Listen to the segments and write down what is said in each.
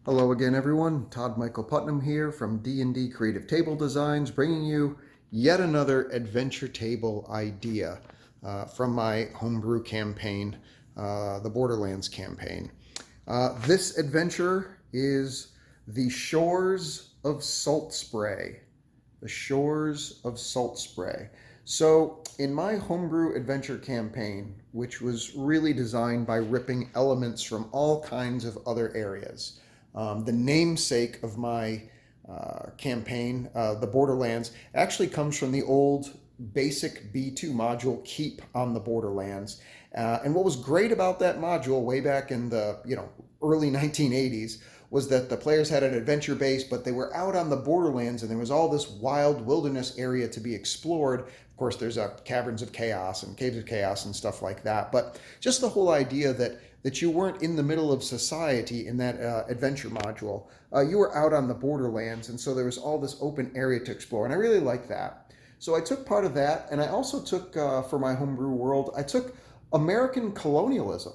Hello again, everyone. Todd Michael Putnam here from D&D Creative Table Designs, bringing you yet another adventure table idea from my homebrew campaign, the Borderlands campaign. This adventure is the Shores of SaltSpray. The Shores of SaltSpray. So, in my homebrew adventure campaign, which was really designed by ripping elements from all kinds of other areas, the namesake of my campaign, the Borderlands, actually comes from the old basic B2 module Keep on the Borderlands. And what was great about that module way back in the early 1980s was that the players had an adventure base, but they were out on the Borderlands, and there was all this wild wilderness area to be explored. Of course, there's caverns of chaos and caves of chaos and stuff like that. But just the whole idea that you weren't in the middle of society in that adventure module. You were out on the Borderlands, and so there was all this open area to explore, and I really liked that. So I took part of that, and I also took, for my homebrew world, I took American colonialism.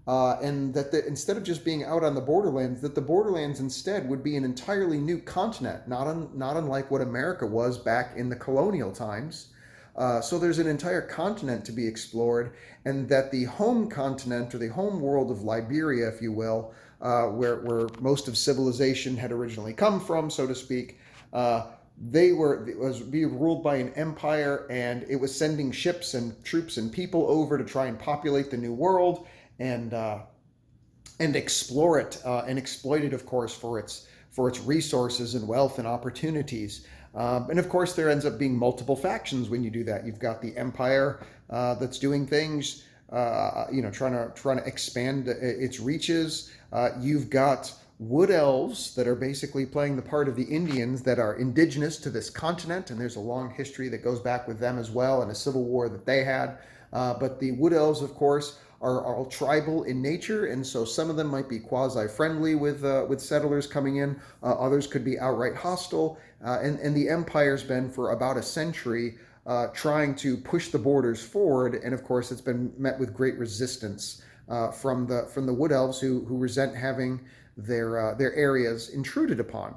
And that instead of just being out on the Borderlands, that the Borderlands instead would be an entirely new continent, not unlike what America was back in the colonial times. So there's an entire continent to be explored, and that the home continent, or the home world of Liberia, if you will, where most of civilization had originally come from, so to speak, it was being ruled by an empire, and it was sending ships and troops and people over to try and populate the new world and explore it and exploit it, of course, for its resources and wealth and opportunities. And of course, there ends up being multiple factions when you do that. You've got the empire that's doing things, trying to expand its reaches. You've got wood elves that are basically playing the part of the Indians that are indigenous to this continent, and there's a long history that goes back with them as well, and a civil war that they had. But the wood elves, of course, are all tribal in nature, and so some of them might be quasi-friendly with settlers coming in. Others could be outright hostile. And the empire's been for about a century trying to push the borders forward, and of course, it's been met with great resistance from the wood elves who resent having their areas intruded upon.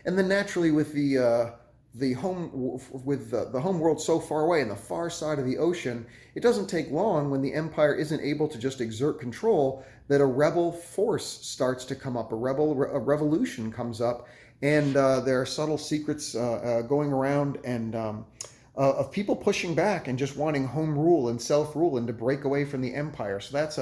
And then naturally, with the home world so far away on the far side of the ocean, it doesn't take long when the empire isn't able to just exert control that a rebel force starts to come up, a revolution comes up, and there are subtle secrets going around, and of people pushing back and just wanting home rule and self-rule and to break away from the empire. So that's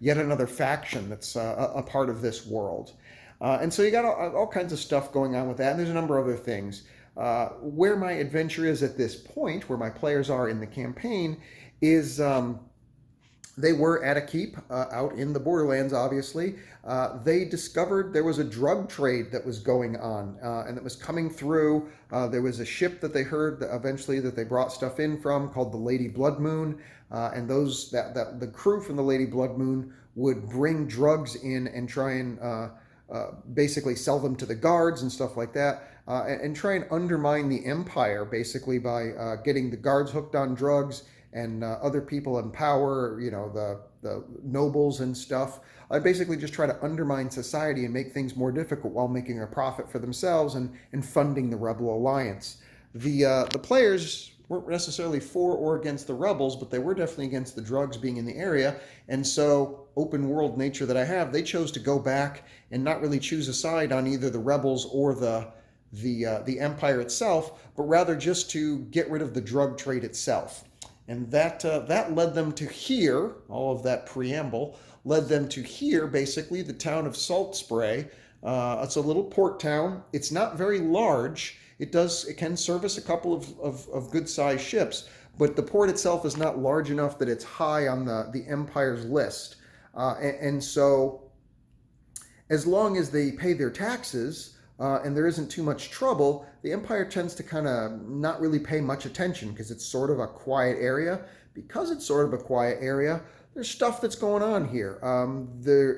yet another faction that's a part of this world. And so you got all kinds of stuff going on with that, and there's a number of other things. Where my adventure is at this point, where my players are in the campaign, is they were at a keep out in the Borderlands, obviously. They discovered there was a drug trade that was going on and that was coming through. There was a ship that they heard that eventually that they brought stuff in from called the Lady Blood Moon. And the crew from the Lady Blood Moon would bring drugs in and try and basically sell them to the guards and stuff like that, and try and undermine the empire basically by getting the guards hooked on drugs and other people in power, the nobles and stuff. Basically just try to undermine society and make things more difficult while making a profit for themselves and funding the rebel alliance. The players weren't necessarily for or against the rebels, but they were definitely against the drugs being in the area. And so, open world nature that I have, they chose to go back and not really choose a side on either the rebels or the empire itself, but rather just to get rid of the drug trade itself. And that led them to here, all of that preamble, led them to here, basically, the town of SaltSpray. It's a little port town. It's not very large. It can service a couple of good-sized ships, but the port itself is not large enough that it's high on the Empire's list. And so, as long as they pay their taxes and there isn't too much trouble, the Empire tends to kind of not really pay much attention because it's sort of a quiet area. Because it's sort of a quiet area, there's stuff that's going on here.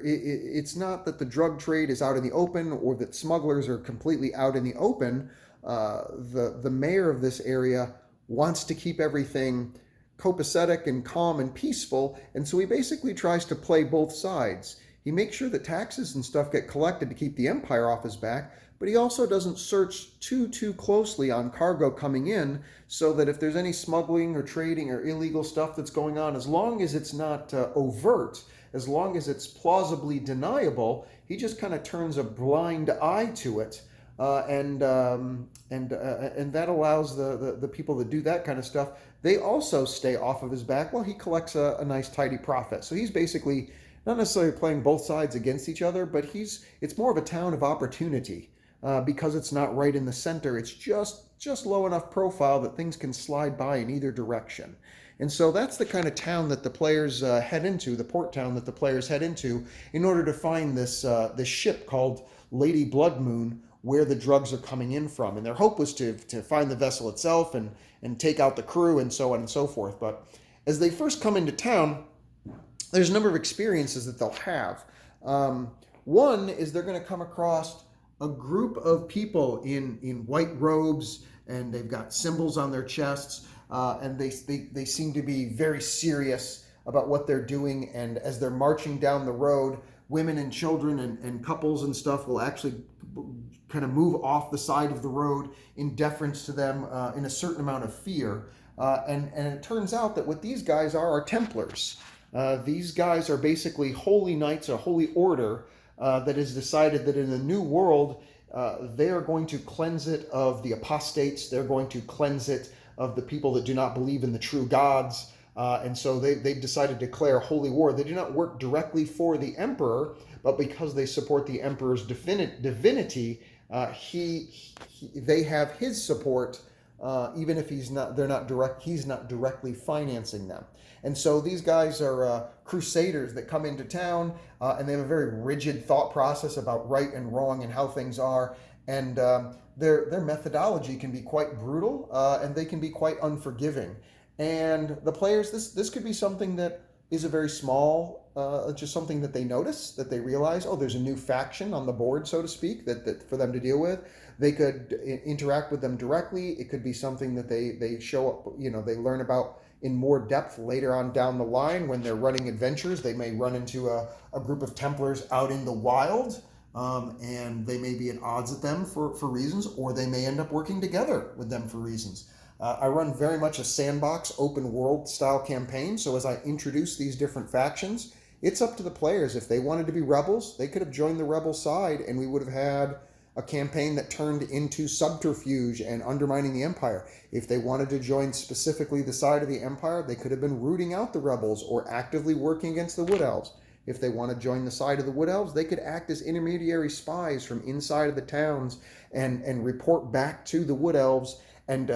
It's not that the drug trade is out in the open or that smugglers are completely out in the open. The mayor of this area wants to keep everything copacetic and calm and peaceful, and so he basically tries to play both sides. He makes sure that taxes and stuff get collected to keep the empire off his back, but he also doesn't search too closely on cargo coming in, so that if there's any smuggling or trading or illegal stuff that's going on, as long as it's not overt, as long as it's plausibly deniable, he just kind of turns a blind eye to it. And that allows the people that do that kind of stuff, they also stay off of his back while he collects a nice tidy profit. So he's basically not necessarily playing both sides against each other, but it's more of a town of opportunity, because it's not right in the center. It's just low enough profile that things can slide by in either direction. And so that's the kind of town that the players head into, the port town that the players head into, in order to find this ship called Lady Blood Moon, where the drugs are coming in from. And their hope was to find the vessel itself and take out the crew and so on and so forth. But as they first come into town, there's a number of experiences that they'll have. One is they're going to come across a group of people in white robes, and they've got symbols on their chests, and they seem to be very serious about what they're doing. And as they're marching down the road, women and children and couples and stuff will actually kind of move off the side of the road in deference to them, in a certain amount of fear. And it turns out that what these guys are Templars. These guys are basically holy knights, a holy order that has decided that in the new world, they are going to cleanse it of the apostates. They're going to cleanse it of the people that do not believe in the true gods. And so they've decided to declare holy war. They do not work directly for the emperor, but because they support the emperor's divinity, they have his support, even if he's not directly financing them. And so these guys are crusaders that come into town, and they have a very rigid thought process about right and wrong and how things are. And their methodology can be quite brutal, and they can be quite unforgiving. And the players, this could be something that is a very small, just something that they notice, that they realize, oh, there's a new faction on the board, so to speak, that for them to deal with. They could interact with them directly. It could be something that they show up, they learn about in more depth later on down the line when they're running adventures. They may run into a group of Templars out in the wild, and they may be at odds with them for reasons, or they may end up working together with them for reasons. I run very much a sandbox, open world style campaign. So as I introduce these different factions, it's up to the players. If they wanted to be rebels, they could have joined the rebel side, and we would have had a campaign that turned into subterfuge and undermining the empire. If they wanted to join specifically the side of the empire, they could have been rooting out the rebels or actively working against the Wood Elves. If they want to join the side of the Wood Elves, they could act as intermediary spies from inside of the towns and report back to the Wood Elves and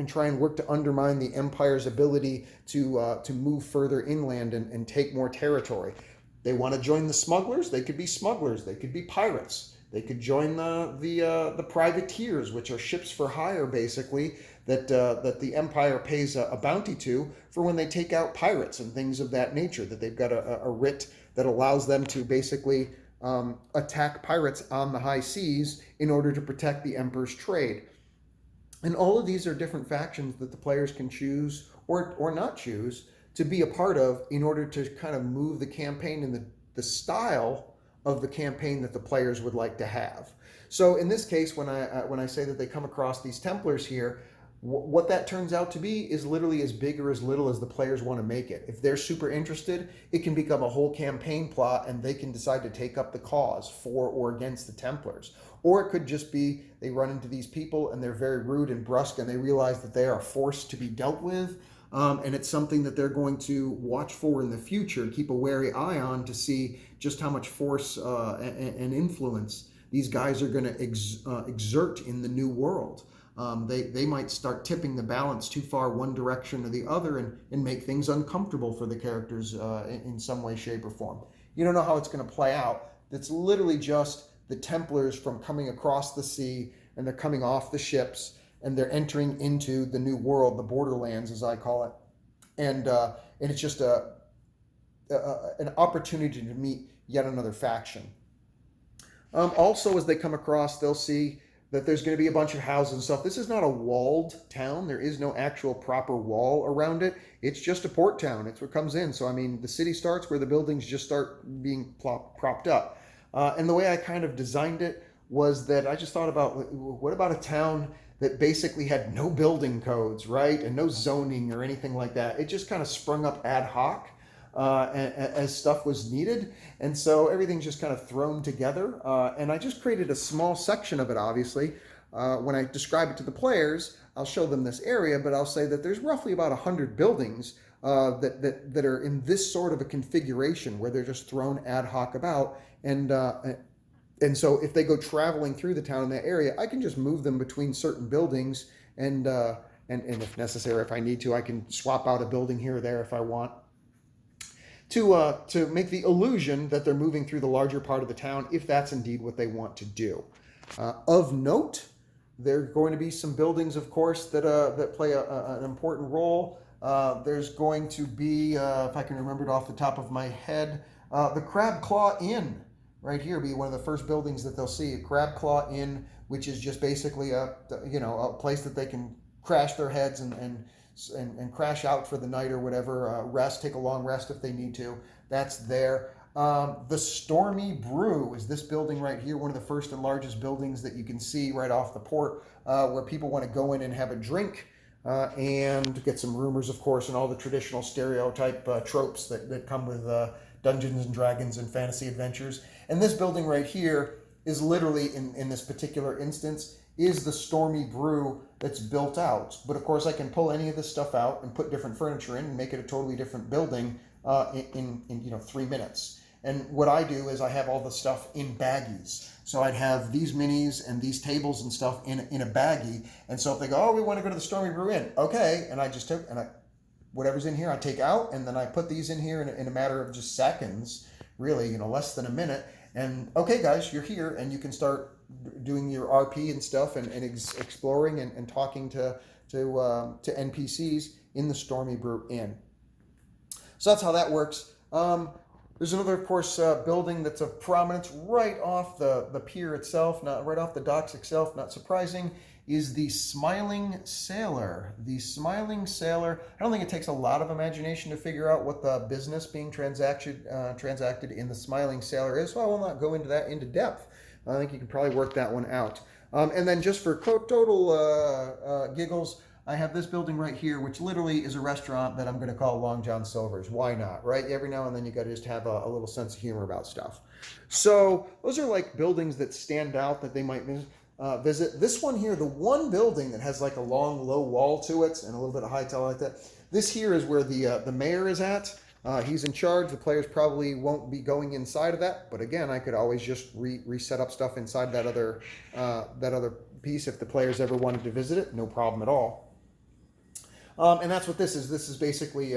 try and work to undermine the empire's ability to move further inland and take more territory. They want to join the smugglers, they could be smugglers, they could be pirates. They could join the privateers, which are ships for hire, basically, that the empire pays a bounty to for when they take out pirates and things of that nature, that they've got a writ that allows them to basically attack pirates on the high seas in order to protect the emperor's trade. And all of these are different factions that the players can choose or not choose to be a part of in order to kind of move the campaign in the style of the campaign that the players would like to have. So in this case, when I say that they come across these Templars here, what that turns out to be is literally as big or as little as the players want to make it. If they're super interested, it can become a whole campaign plot, and they can decide to take up the cause for or against the Templars. Or it could just be they run into these people and they're very rude and brusque, and they realize that they are a force to be dealt with. And it's something that they're going to watch for in the future and keep a wary eye on to see just how much force and influence these guys are going to exert in the new world. They might start tipping the balance too far one direction or the other and make things uncomfortable for the characters in some way, shape, or form. You don't know how it's going to play out. It's literally just the Templars from coming across the sea, and they're coming off the ships, and they're entering into the new world, the borderlands, as I call it. And it's just an opportunity to meet yet another faction. Also, as they come across, they'll see that there's going to be a bunch of houses and stuff. This is not a walled town. There is no actual proper wall around it. It's just a port town. It's what comes in. So, I mean, the city starts where the buildings just start being propped up. And the way I kind of designed it was that I just thought about, what about a town that basically had no building codes, right? And no zoning or anything like that. It just kind of sprung up ad hoc as stuff was needed. And so everything's just kind of thrown together. And I just created a small section of it, obviously. When I describe it to the players, I'll show them this area, but I'll say that there's roughly about 100 buildings that are in this sort of a configuration where they're just thrown ad hoc about. And so if they go traveling through the town in that area, I can just move them between certain buildings. And if necessary, if I need to, I can swap out a building here or there if I want. To make the illusion that they're moving through the larger part of the town, if that's indeed what they want to do. Of note, there are going to be some buildings, of course, that play an important role. There's going to be, if I can remember it off the top of my head, the Crab Claw Inn right here be one of the first buildings that they'll see. A Crab Claw Inn, which is just basically a place that they can crash their heads and crash out for the night or whatever, rest, take a long rest if they need to. That's there. The Stormy Brew is this building right here, one of the first and largest buildings that you can see right off the port, where people want to go in and have a drink and get some rumors, of course, and all the traditional stereotype tropes that come with Dungeons and Dragons and fantasy adventures. And this building right here is literally, in this particular instance, is the Stormy Brew that's built out. But of course I can pull any of this stuff out and put different furniture in and make it a totally different building in 3 minutes. And what I do is I have all the stuff in baggies. So I'd have these minis and these tables and stuff in a baggie. And so if they go, oh, we want to go to the Stormy Brew Inn. Okay. And I just took, whatever's in here I take out, and then I put these in here in a matter of just seconds, really, less than a minute. And okay, guys, you're here, and you can start doing your RP and stuff and exploring and talking to NPCs in the Stormy Brew Inn. So that's how that works. There's another, of course, building that's of prominence right off the pier itself, not right off the docks itself, not surprising, is the Smiling Sailor. The Smiling Sailor, I don't think it takes a lot of imagination to figure out what the business being transacted in the Smiling Sailor is, so I will not go into that into depth. I think you can probably work that one out. And then just for total giggles, I have this building right here, which literally is a restaurant that I'm going to call Long John Silver's. Why not, right? Every now and then you got to just have a little sense of humor about stuff. So those are like buildings that stand out that they might visit. This one here, the one building that has like a long, low wall to it and a little bit of high tower like that. This here is where the mayor is at. He's in charge. The players probably won't be going inside of that, but again, I could always just reset up stuff inside that other piece if the players ever wanted to visit it. No problem at all. And that's what this is. This is basically,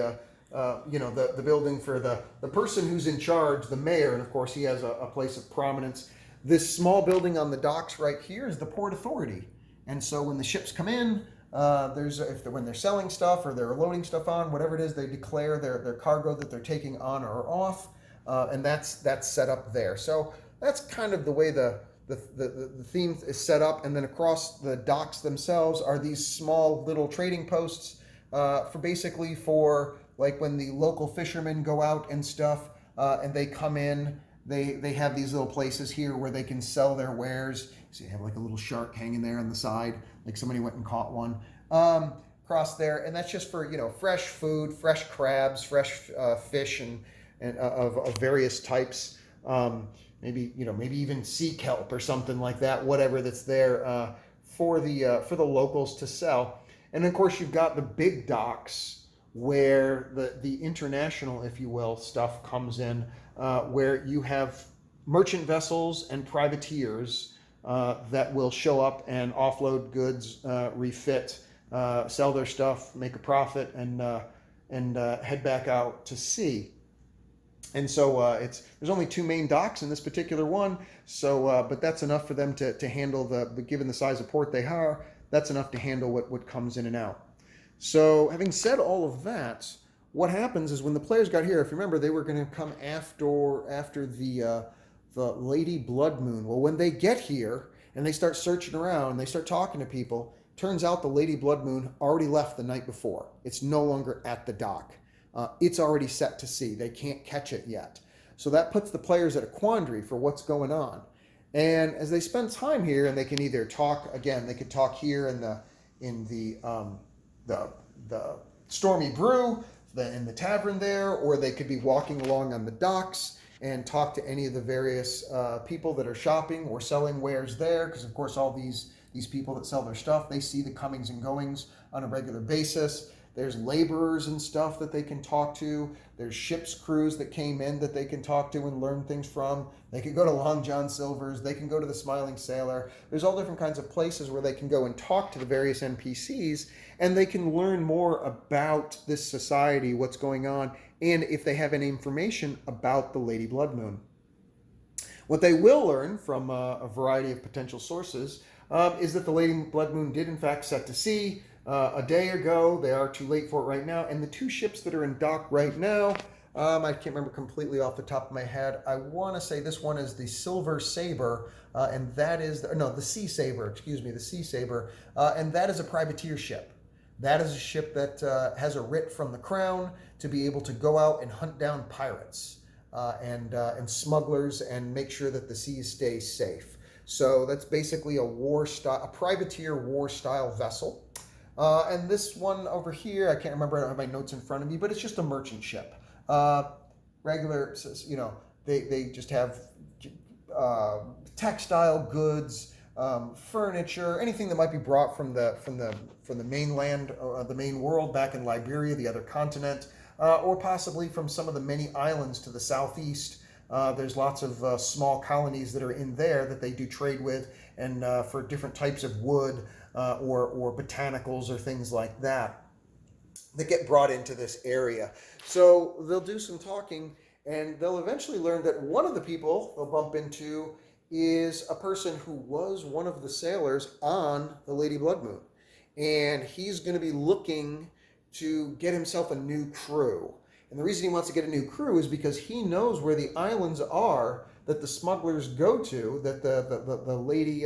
the building for the person who's in charge, the mayor, and of course he has a place of prominence. This small building on the docks right here is the Port Authority. And so when the ships come in, when they're selling stuff or they're loading stuff on, whatever it is, they declare their cargo that they're taking on or off, and that's set up there. So that's kind of the way the theme is set up. And then across the docks themselves are these small little trading posts for like when the local fishermen go out and stuff, and they come in. They have these little places here where they can sell their wares. So you have like a little shark hanging there on the side, like somebody went and caught one across there, and that's just for fresh food, fresh crabs, fresh fish, and of various types. Maybe even sea kelp or something like that. Whatever that's there for the locals to sell. And of course you've got the big docks where the international, if you will, stuff comes in. Where you have merchant vessels and privateers that will show up and offload goods, refit, sell their stuff, make a profit, and head back out to sea. And so there's only 2 main docks in this particular one. So, but that's enough for them to handle given the size of port they are, that's enough to handle what comes in and out. So, having said all of that, what happens is when the players got here, if you remember, they were going to come after the Lady Blood Moon. Well, when they get here, and they start searching around, they start talking to people. Turns out the Lady Blood Moon already left the night before. It's no longer at the dock. It's already set to sea. They can't catch it yet. So that puts the players at a quandary for what's going on. And as they spend time here, and they can either talk again, they could talk here in the Stormy Brew, in the tavern there, or they could be walking along on the docks and talk to any of the various people that are shopping or selling wares there, because of course all these people that sell their stuff, they see the comings and goings on a regular basis. There's laborers and stuff that they can talk to. There's ship's crews that came in that they can talk to and learn things from. They can go to Long John Silver's. They can go to the Smiling Sailor. There's all different kinds of places where they can go and talk to the various NPCs, and they can learn more about this society, what's going on, and if they have any information about the Lady Blood Moon. What they will learn from a variety of potential sources is that the Lady Blood Moon did in fact set to sea a day ago. They are too late for it right now. And the two ships that are in dock right now, I can't remember completely off the top of my head. I want to say this one is the Silver Saber, and that is, the Sea Saber, the Sea Saber, and that is a privateer ship. That is a ship that has a writ from the crown to be able to go out and hunt down pirates and smugglers and make sure that the seas stay safe. So that's basically a privateer war-style vessel. And this one over here, I can't remember, I don't have my notes in front of me, but it's just a merchant ship. Regular, they just have textile goods, furniture, anything that might be brought from the mainland, the main world back in Liberia, the other continent, or possibly from some of the many islands to the southeast. There's lots of small colonies that are in there that they do trade with, and for different types of wood or botanicals or things like that get brought into this area. So they'll do some talking, and they'll eventually learn that one of the people they'll bump into is a person who was one of the sailors on the Lady Blood Moon. And he's going to be looking to get himself a new crew. And the reason he wants to get a new crew is because he knows where the islands are that the smugglers go to, that the Lady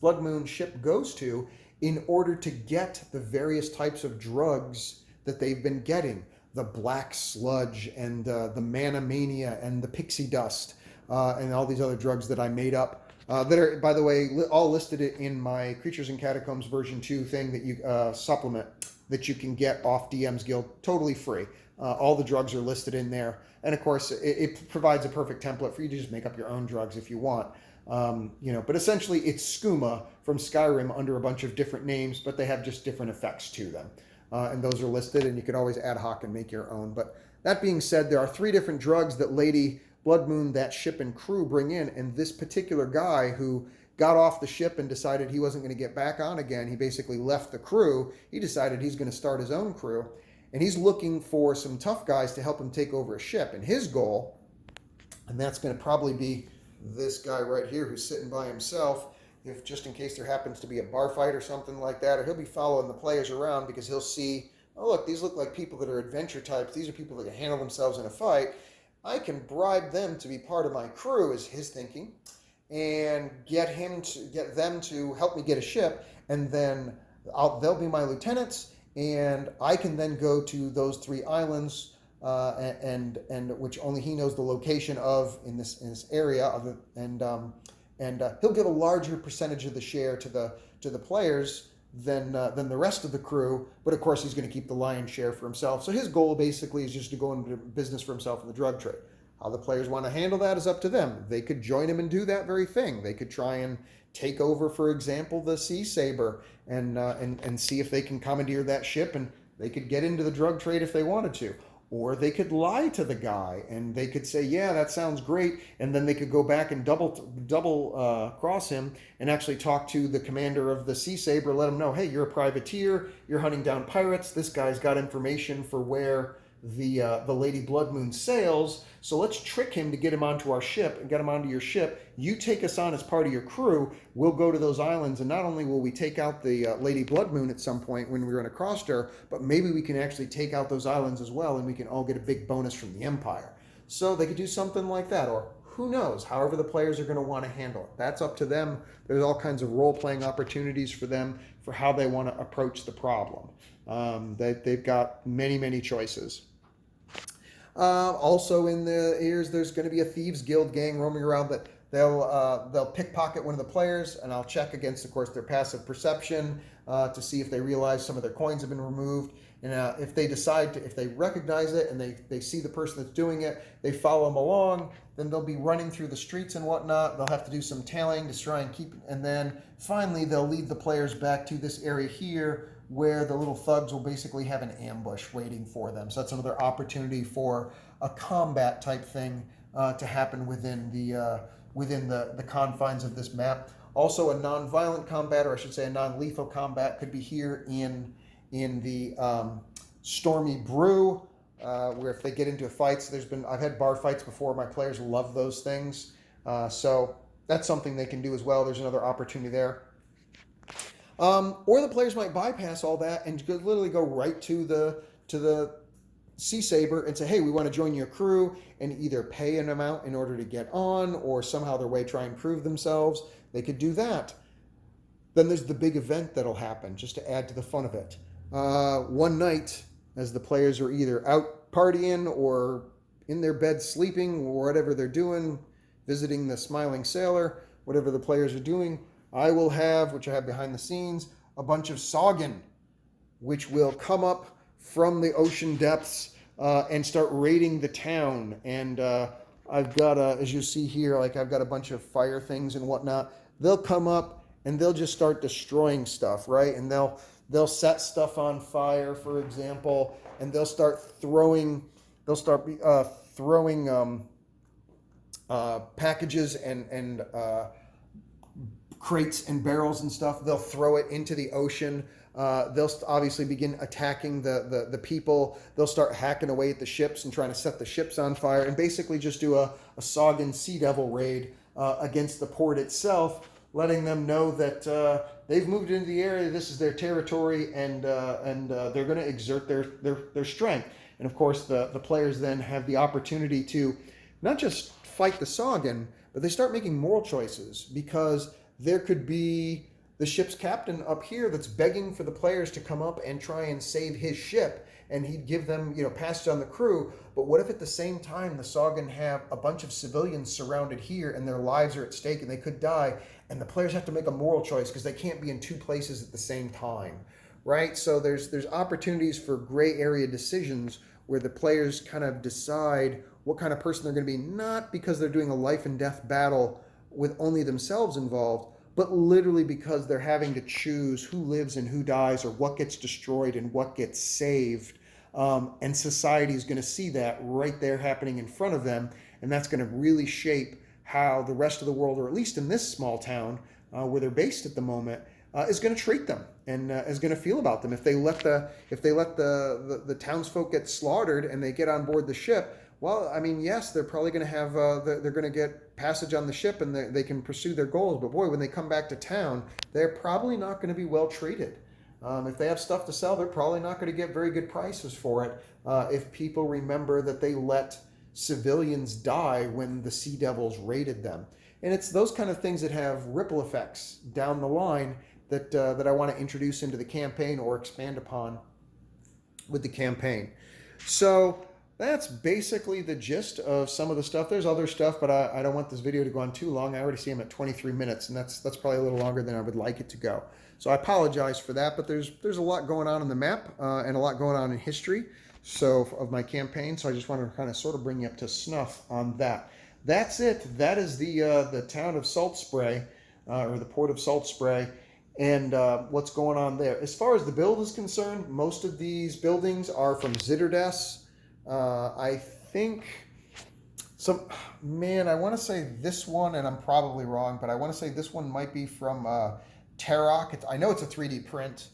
Blood Moon ship goes to, in order to get the various types of drugs that they've been getting. The black sludge and the mana mania and the pixie dust and all these other drugs that I made up that are, by the way, all listed in my Creatures and Catacombs version 2 thing that you supplement that you can get off DM's Guild totally free. All the drugs are listed in there. And of course, it provides a perfect template for you to just make up your own drugs if you want. But essentially it's skooma from Skyrim under a bunch of different names, but they have just different effects to them. And those are listed, and you can always ad hoc and make your own. But that being said, there are 3 different drugs that Lady Blood Moon, that ship and crew, bring in. And this particular guy who got off the ship and decided he wasn't going to get back on again, he basically left the crew. He decided he's going to start his own crew. And he's looking for some tough guys to help him take over a ship. And his goal, and that's going to probably be this guy right here who's sitting by himself, if just in case there happens to be a bar fight or something like that, or he'll be following the players around because he'll see, oh look, these look like people that are adventure types. These are people that can handle themselves in a fight. I can bribe them to be part of my crew, is his thinking, and get them to help me get a ship, and then they'll be my lieutenants, and I can then go to those 3 islands, and which only he knows the location of in this area of it, and he'll give a larger percentage of the share to the players than the rest of the crew, but of course he's going to keep the lion's share for himself. So his goal basically is just to go into business for himself in the drug trade. How the players want to handle that is up to them. They could join him and do that very thing. They could try and take over, for example, the Sea Saber and see if they can commandeer that ship, and they could get into the drug trade if they wanted to. Or they could lie to the guy, and they could say, yeah, that sounds great. And then they could go back and double cross him and actually talk to the commander of the Sea Saber, let him know, hey, you're a privateer, you're hunting down pirates. This guy's got information for where the Lady Blood Moon sails. So let's trick him to get him onto our ship and get him onto your ship. You take us on as part of your crew. We'll go to those islands, and not only will we take out the Lady Blood Moon at some point when we run across her, but maybe we can actually take out those islands as well, and we can all get a big bonus from the Empire. So they could do something like that. Or Who knows? However the players are going to want to handle it. That's up to them. There's all kinds of role-playing opportunities for them for how they want to approach the problem. They've got many, many choices. Also in the ears, there's going to be a Thieves Guild gang roaming around that they'll pickpocket one of the players, and I'll check against, of course, their passive perception to see if they realize some of their coins have been removed. And if they decide to, if they recognize it and they see the person that's doing it, they follow them along, then they'll be running through the streets and whatnot. They'll have to do some tailing to try and keep, and then finally they'll lead the players back to this area here where the little thugs will basically have an ambush waiting for them. So that's another opportunity for a combat type thing to happen within the confines of this map. Also, a non-violent combat, or I should say a non-lethal combat, could be here in the Stormy Brew, where if they get into fights, I've had bar fights before. My players love those things, so that's something they can do as well. There's another opportunity there. Or the players might bypass all that and literally go right to the Sea Saber and say, hey, we want to join your crew, and either pay an amount in order to get on, or somehow their way try and prove themselves. They could do that. Then there's the big event that'll happen, just to add to the fun of it. One night, as the players are either out partying or in their bed sleeping, or whatever they're doing, visiting the Smiling Sailor, whatever the players are doing, I will have, which I have behind the scenes, a bunch of Soggen, which will come up from the ocean depths and start raiding the town. And I've got, as you see here, like I've got a bunch of fire things and whatnot. They'll come up and they'll just start destroying stuff, right? And they'll set stuff on fire, for example, and they'll start throwing packages and crates and barrels and stuff. They'll throw it into the ocean. They'll obviously begin attacking the people. They'll start hacking away at the ships and trying to set the ships on fire, and basically just do a Soggen Sea Devil raid against the port itself, letting them know that they've moved into the area. This is their territory, and they're going to exert their strength. And of course, the players then have the opportunity to not just fight the Soggen, but they start making moral choices, because there could be the ship's captain up here that's begging for the players to come up and try and save his ship, and he'd give them, passage on the crew. But what if at the same time the Soggen have a bunch of civilians surrounded here and their lives are at stake and they could die, and the players have to make a moral choice because they can't be in two places at the same time, right? So there's opportunities for gray area decisions where the players kind of decide what kind of person they're going to be, not because they're doing a life and death battle with only themselves involved, but literally because they're having to choose who lives and who dies, or what gets destroyed and what gets saved. And society is going to see that right there happening in front of them, and that's going to really shape how the rest of the world, or at least in this small town where they're based at the moment, is going to treat them and is going to feel about them. If they let the townsfolk get slaughtered and they get on board the ship, well, I mean, yes, they're probably going to have, they're going to get passage on the ship and they can pursue their goals. But boy, when they come back to town, they're probably not going to be well treated. If they have stuff to sell, they're probably not going to get very good prices for it. If people remember that they let civilians die when the Sea Devils raided them. And it's those kind of things that have ripple effects down the line that I want to introduce into the campaign or expand upon with the campaign. So that's basically the gist of some of the stuff. There's other stuff, but I don't want this video to go on too long. I already see I'm at 23 minutes, and that's probably a little longer than I would like it to go. So I apologize for that, but there's a lot going on in the map and a lot going on in history of my campaign. So I just want to kind of sort of bring you up to snuff on that. That's it. That is the town of SaltSpray, or the port of SaltSpray, and what's going on there. As far as the build is concerned, most of these buildings are from Zitterdes. I think I want to say this one, and I'm probably wrong, but I want to say this one might be from Tarok. I know it's a 3D print.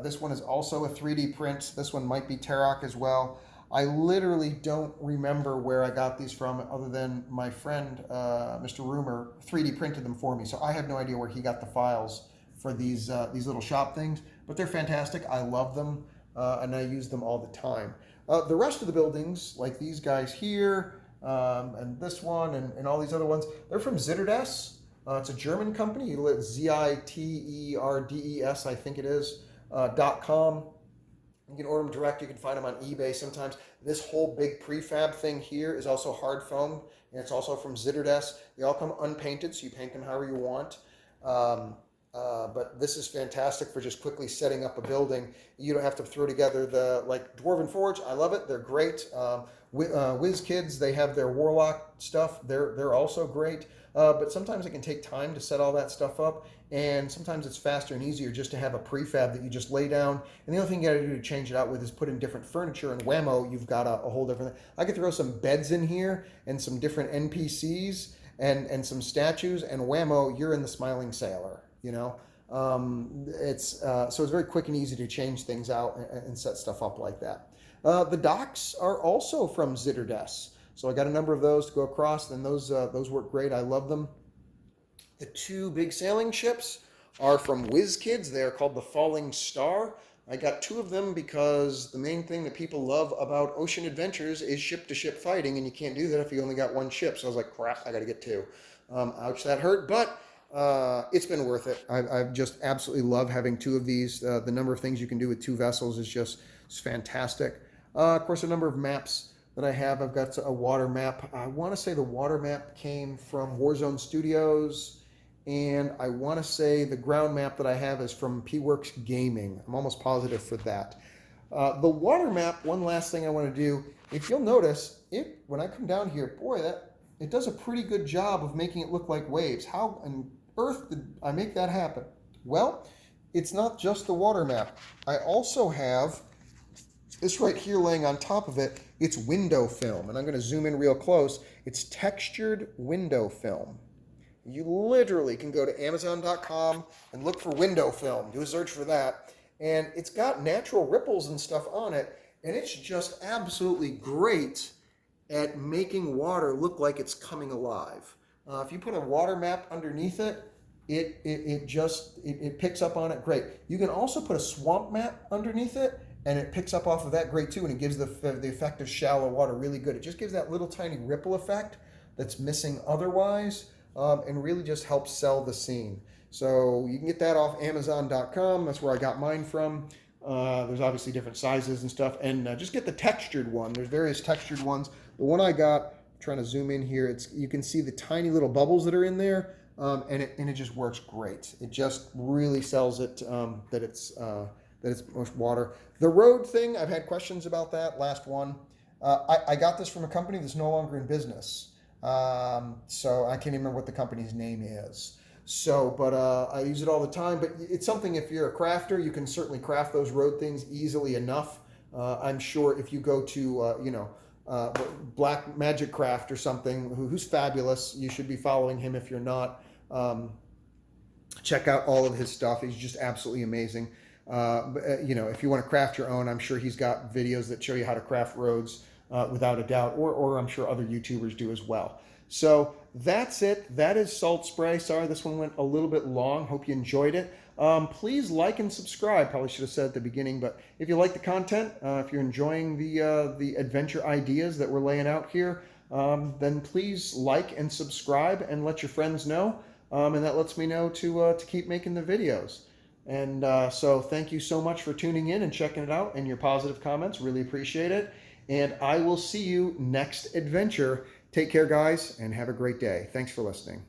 This one is also a 3D print. This one might be Tarok as well. I literally don't remember where I got these from, other than my friend, Mr. Rumor, 3D printed them for me. So I have no idea where he got the files for these little shop things, but they're fantastic. I love them, and I use them all the time. The rest of the buildings, like these guys here, and this one and all these other ones. They're from Zitterdes. It's a German company. Ziterdes, I think it is, .com. You can order them direct. You can find them on eBay sometimes. This whole big prefab thing here is also hard foam, and it's also from Zitterdes. They all come unpainted, so you paint them however you want. But this is fantastic for just quickly setting up a building. You don't have to throw together the, like Dwarven Forge. I love it. They're great. Whiz Kids, they have their Warlock stuff. They're also great. But sometimes it can take time to set all that stuff up, and sometimes it's faster and easier just to have a prefab that you just lay down. And the only thing you got to do to change it out with is put in different furniture, and whammo, you've got a whole different thing. I could throw some beds in here and some different NPCs and some statues, and whammo, you're in the Smiling Sailor. You know, so it's very quick and easy to change things out and set stuff up like that. The docks are also from Zitterdes. So I got a number of those to go across, and those work great. I love them. The two big sailing ships are from Whiz Kids. They are called the Falling Star. I got two of them because the main thing that people love about ocean adventures is ship-to-ship fighting, and you can't do that if you only got one ship. So I was like, crap, I got to get two. Ouch, that hurt, but it's been worth it. I just absolutely love having two of these. The number of things you can do with two vessels is just fantastic. Of course, a number of maps that I have. I've got a water map. I want to say the water map came from Warzone Studios, and I want to say the ground map that I have is from P-Works Gaming. I'm almost positive for that. The water map, one last thing I want to do, if you'll notice, when I come down here, boy, it does a pretty good job of making it look like waves. How on earth did I make that happen? Well, it's not just the water map. I also have this right here laying on top of it. It's window film, and I'm going to zoom in real close. It's textured window film. You literally can go to Amazon.com and look for window film. Do a search for that, and it's got natural ripples and stuff on it, and it's just absolutely great at making water look like it's coming alive. If you put a water map underneath it, it picks up on it great. You can also put a swamp map underneath it, and it picks up off of that great too, and it gives the effect of shallow water really good. It just gives that little tiny ripple effect that's missing otherwise, and really just helps sell the scene. So you can get that off Amazon.com. That's where I got mine from. There's obviously different sizes and stuff, and just get the textured one. There's various textured ones. The one I got, I'm trying to zoom in here, you can see the tiny little bubbles that are in there, and it just works great. It just really sells it that it's most water. The road thing, I've had questions about that. Last one, I got this from a company that's no longer in business, so I can't even remember what the company's name is. So, but I use it all the time. But it's something, if you're a crafter, you can certainly craft those road things easily enough. I'm sure if you go to Black Magic Craft or something, who's fabulous, you should be following him if you're not. Check out all of his stuff. He's just absolutely amazing. If you want to craft your own, I'm sure he's got videos that show you how to craft roads without a doubt, or I'm sure other YouTubers do as well. So that's it. That is SaltSpray. Sorry, this one went a little bit long. Hope you enjoyed it. Please like and subscribe. Probably should have said at the beginning, but if you like the content, if you're enjoying the adventure ideas that we're laying out here, then please like and subscribe and let your friends know. And that lets me know to keep making the videos. And so thank you so much for tuning in and checking it out, and your positive comments. Really appreciate it. And I will see you next adventure. Take care, guys, and have a great day. Thanks for listening.